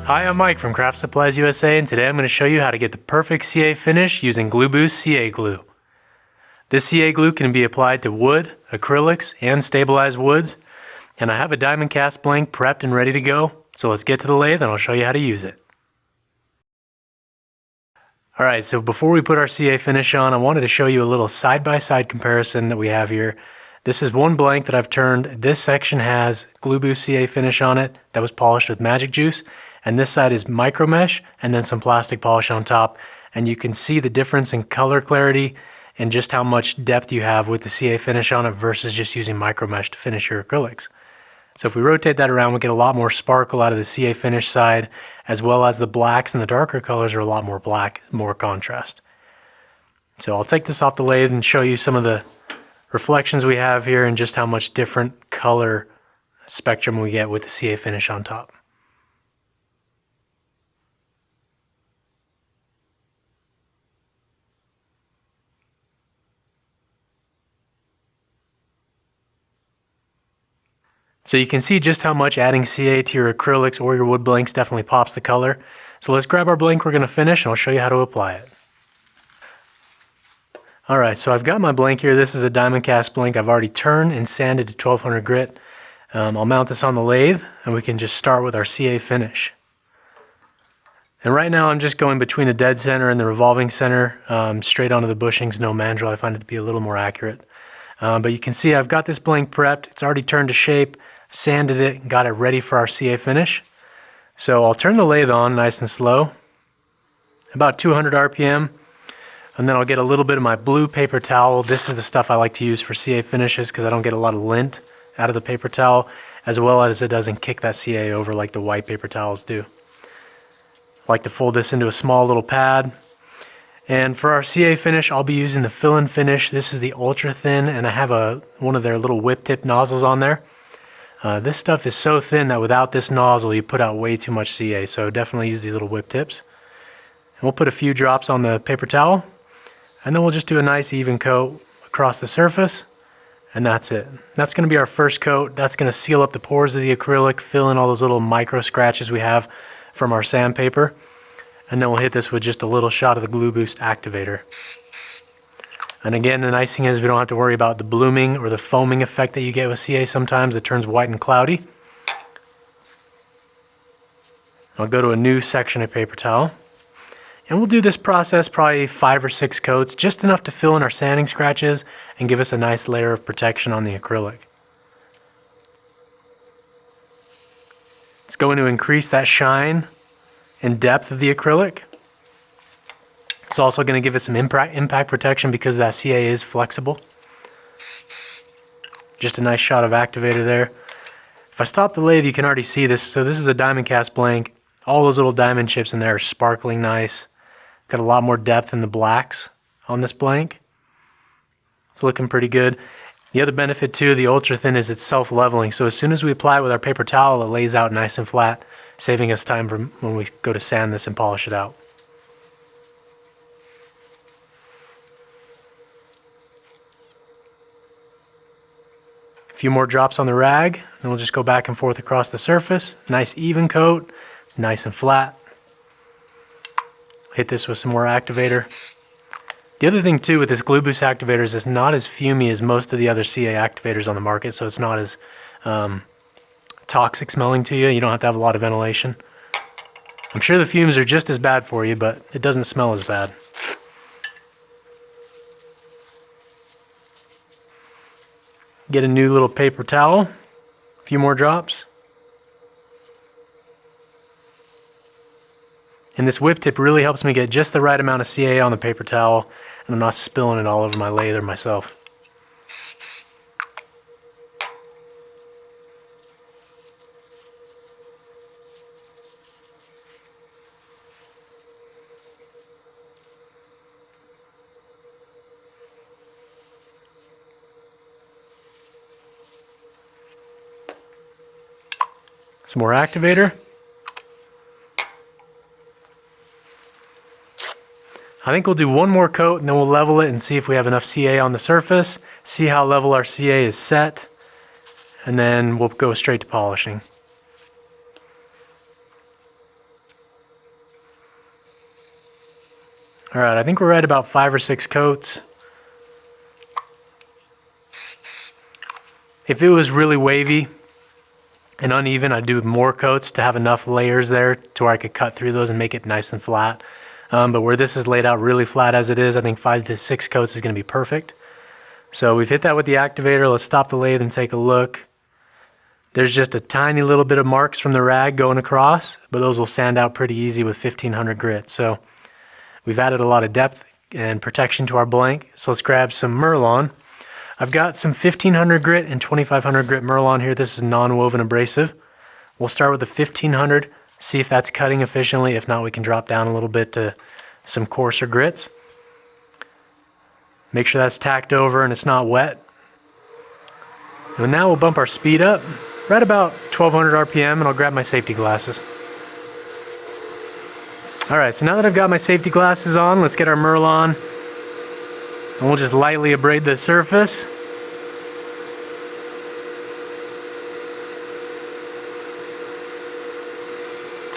Hi, I'm Mike from Craft Supplies USA, and today I'm going to show you how to get the perfect CA finish using GluBoost CA glue. This CA glue can be applied to wood, acrylics, and stabilized woods, and I have a DiamondCast blank prepped and ready to go, so let's get to the lathe and I'll show you how to use it. Alright, so before we put our CA finish on, I wanted to show you a little side-by-side comparison that we have here. This is one blank that I've turned. This section has GluBoost CA finish on it that was polished with magic juice, and this side is micro mesh and then some plastic polish on top, and you can see the difference in color clarity and just how much depth you have with the CA finish on it versus just using micro mesh to finish your acrylics. So if we rotate that around, we get a lot more sparkle out of the CA finish side, as well as the blacks and the darker colors are a lot more black, more contrast. So I'll take this off the lathe and show you some of the reflections we have here and just how much different color spectrum we get with the CA finish on top. So you can see just how much adding CA to your acrylics or your wood blanks definitely pops the color. So let's grab our blank we're going to finish and I'll show you how to apply it. Alright, so I've got my blank here. This is a DiamondCast blank I've already turned and sanded to 1200 grit. I'll mount this on the lathe and we can just start with our CA finish. And right now I'm just going between the dead center and the revolving center, straight onto the bushings, no mandrel. I find it to be a little more accurate. But you can see I've got this blank prepped. It's already turned to shape. Sanded it and got it ready for our CA finish. So I'll turn the lathe on nice and slow, about 200 RPM, and then I'll get a little bit of my blue paper towel. This is the stuff I like to use for CA finishes because I don't get a lot of lint out of the paper towel, as well as it doesn't kick that CA over like the white paper towels do. I like to fold this into a small little pad. And for our CA finish, I'll be using the fill-in finish. This is the ultra thin, and I have one of their little whip tip nozzles on there. This stuff is so thin that without this nozzle you put out way too much CA, so definitely use these little whip tips. And we'll put a few drops on the paper towel, and then we'll just do a nice even coat across the surface, and that's it. That's going to be our first coat. That's going to seal up the pores of the acrylic, fill in all those little micro scratches we have from our sandpaper, and then we'll hit this with just a little shot of the GluBoost activator. And again, the nice thing is we don't have to worry about the blooming or the foaming effect that you get with CA sometimes. It turns white and cloudy. I'll go to a new section of paper towel. And we'll do this process probably 5 or 6 coats, just enough to fill in our sanding scratches and give us a nice layer of protection on the acrylic. It's going to increase that shine and depth of the acrylic. It's also going to give it some impact protection because that CA is flexible. Just a nice shot of activator there. If I stop the lathe, you can already see this. So this is a DiamondCast blank. All those little diamond chips in there are sparkling nice. Got a lot more depth in the blacks on this blank. It's looking pretty good. The other benefit too of the ultra thin is it's self-leveling. So as soon as we apply it with our paper towel, it lays out nice and flat, saving us time from when we go to sand this and polish it out. A few more drops on the rag, then we'll just go back and forth across the surface. Nice even coat, nice and flat. Hit this with some more activator. The other thing too with this GluBoost activator is it's not as fumey as most of the other CA activators on the market, so it's not as toxic smelling to you. You don't have to have a lot of ventilation. I'm sure the fumes are just as bad for you, but it doesn't smell as bad. Get a new little paper towel, a few more drops. And this whip tip really helps me get just the right amount of CA on the paper towel, and I'm not spilling it all over my lathe or myself. Some more activator. I think we'll do one more coat and then we'll level it and see if we have enough CA on the surface, see how level our CA is set, and then we'll go straight to polishing. All right, I think we're at about 5 or 6 coats. If it was really wavy and uneven, I'd do more coats to have enough layers there to where I could cut through those and make it nice and flat. But where this is laid out really flat as it is, I think 5 to 6 coats is going to be perfect. So we've hit that with the activator. Let's stop the lathe and take a look. There's just a tiny little bit of marks from the rag going across, but those will sand out pretty easy with 1500 grit. So we've added a lot of depth and protection to our blank. So let's grab some Merlon. I've got some 1500 grit and 2500 grit Merlon here. This is non-woven abrasive. We'll start with the 1500, see if that's cutting efficiently. If not, we can drop down a little bit to some coarser grits. Make sure that's tacked over and it's not wet. And now we'll bump our speed up. Right about 1200 RPM, and I'll grab my safety glasses. Alright, so now that I've got my safety glasses on, let's get our Merlon. And we'll just lightly abrade the surface.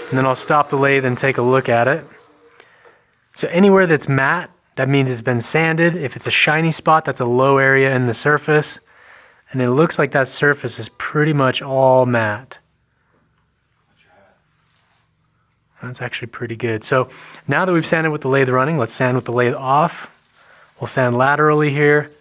And then I'll stop the lathe and take a look at it. So anywhere that's matte, that means it's been sanded. If it's a shiny spot, that's a low area in the surface. And it looks like that surface is pretty much all matte. That's actually pretty good. So now that we've sanded with the lathe running, let's sand with the lathe off. We'll sand laterally here.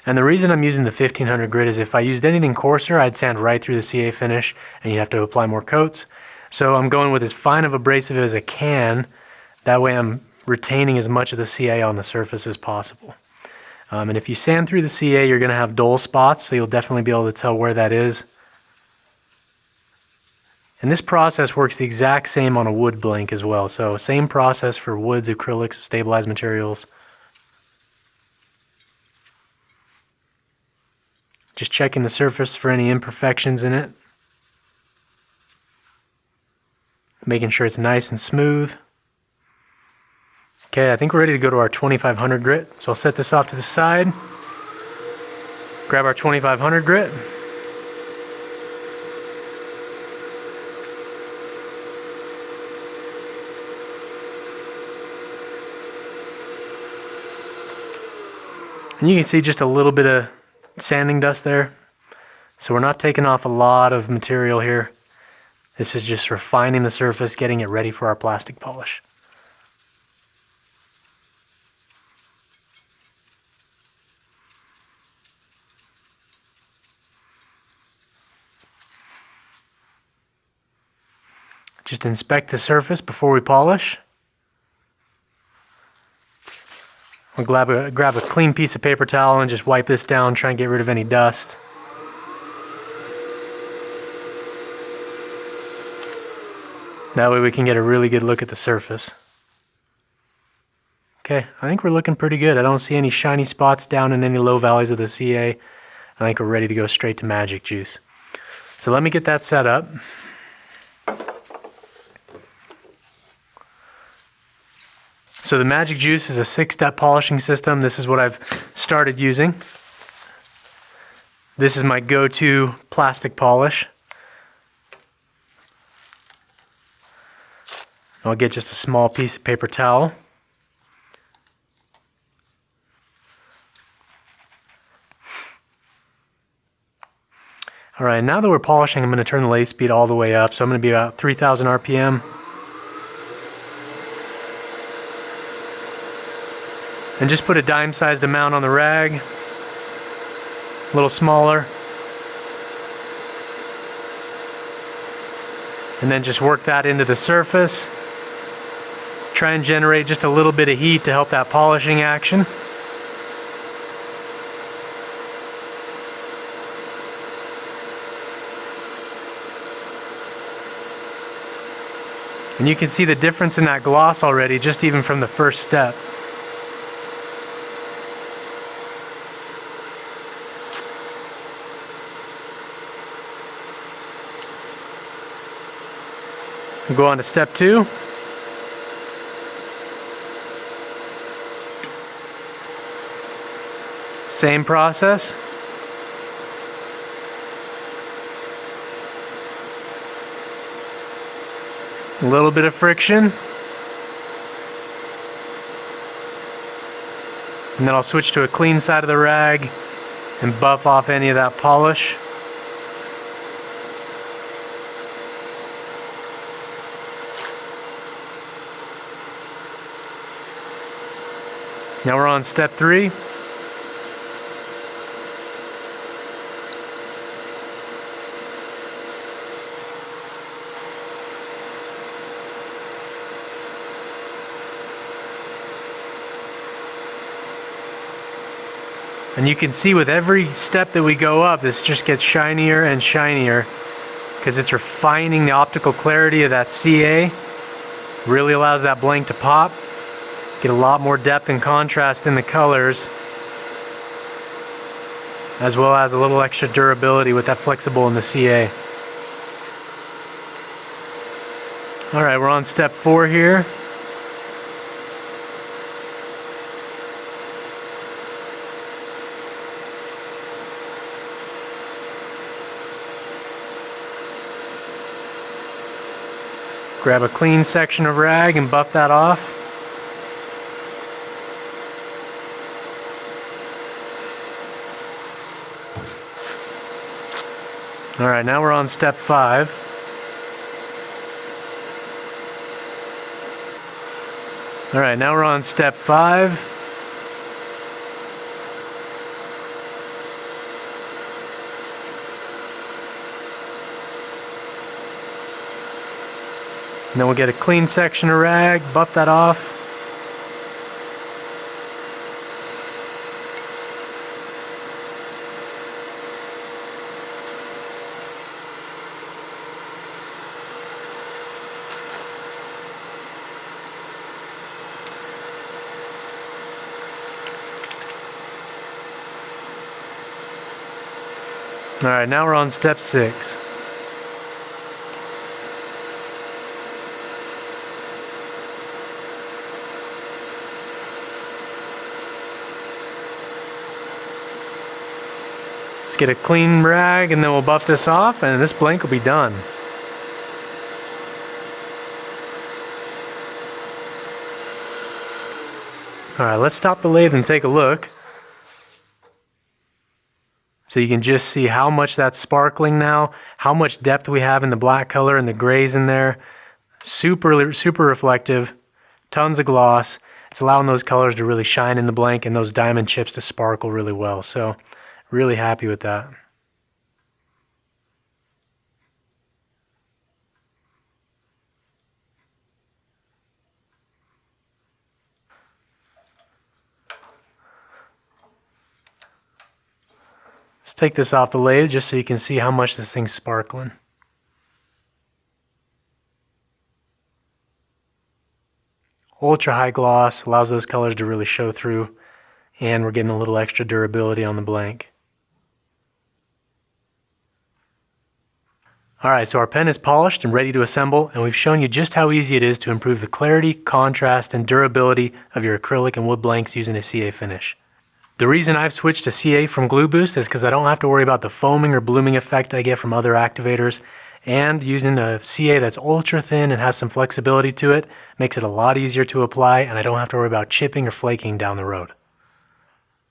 And the reason I'm using the 1500 grit is if I used anything coarser, I'd sand right through the CA finish and you'd have to apply more coats. So I'm going with as fine of abrasive as I can. That way I'm retaining as much of the CA on the surface as possible. And if you sand through the CA, you're going to have dull spots, so you'll definitely be able to tell where that is. And this process works the exact same on a wood blank as well. So same process for woods, acrylics, stabilized materials. Just checking the surface for any imperfections in it. Making sure it's nice and smooth. Okay, I think we're ready to go to our 2500 grit. So I'll set this off to the side. Grab our 2500 grit. And you can see just a little bit of sanding dust there. So we're not taking off a lot of material here. This is just refining the surface, getting it ready for our plastic polish. Just inspect the surface before we polish. I'll grab a clean piece of paper towel and just wipe this down, try and get rid of any dust. That way we can get a really good look at the surface. Okay, I think we're looking pretty good. I don't see any shiny spots down in any low valleys of the CA. I think we're ready to go straight to Magic Juice. So let me get that set up. So the Magic Juice is a 6-step polishing system. This is what I've started using. This is my go-to plastic polish. I'll get just a small piece of paper towel. All right, now that we're polishing, I'm going to turn the lathe speed all the way up. So I'm going to be about 3000 RPM. And just put a dime-sized amount on the rag, a little smaller. And then just work that into the surface. Try and generate just a little bit of heat to help that polishing action. And you can see the difference in that gloss already, just even from the first step. We'll go on to step 2. Same process. A little bit of friction. And then I'll switch to a clean side of the rag and buff off any of that polish. Now we're on step 3. And you can see with every step that we go up, this just gets shinier and shinier because it's refining the optical clarity of that CA. Really allows that blank to pop. Get a lot more depth and contrast in the colors, as well as a little extra durability with that flexible in the CA. Alright, we're on step 4 here. Grab a clean section of rag and buff that off. Alright, now we're on step 5. Alright, now we're on step 5. And then we'll get a clean section of rag, buff that off. Alright, now we're on step 6. Let's get a clean rag and then we'll buff this off and this blank will be done. Alright, let's stop the lathe and take a look. So you can just see how much that's sparkling now, how much depth we have in the black color and the grays in there. Super reflective, tons of gloss. It's allowing those colors to really shine in the blank and those diamond chips to sparkle really well. So really happy with that. Let's take this off the lathe just so you can see how much this thing's sparkling. Ultra high gloss, allows those colors to really show through, and we're getting a little extra durability on the blank. Alright, so our pen is polished and ready to assemble, and we've shown you just how easy it is to improve the clarity, contrast, and durability of your acrylic and wood blanks using a CA finish. The reason I've switched to CA from GluBoost is because I don't have to worry about the foaming or blooming effect I get from other activators, and using a CA that's ultra thin and has some flexibility to it makes it a lot easier to apply, and I don't have to worry about chipping or flaking down the road.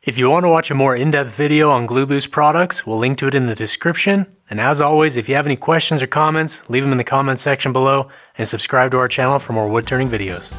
If you want to watch a more in-depth video on GluBoost products, we'll link to it in the description. And as always, if you have any questions or comments, leave them in the comments section below and subscribe to our channel for more wood turning videos.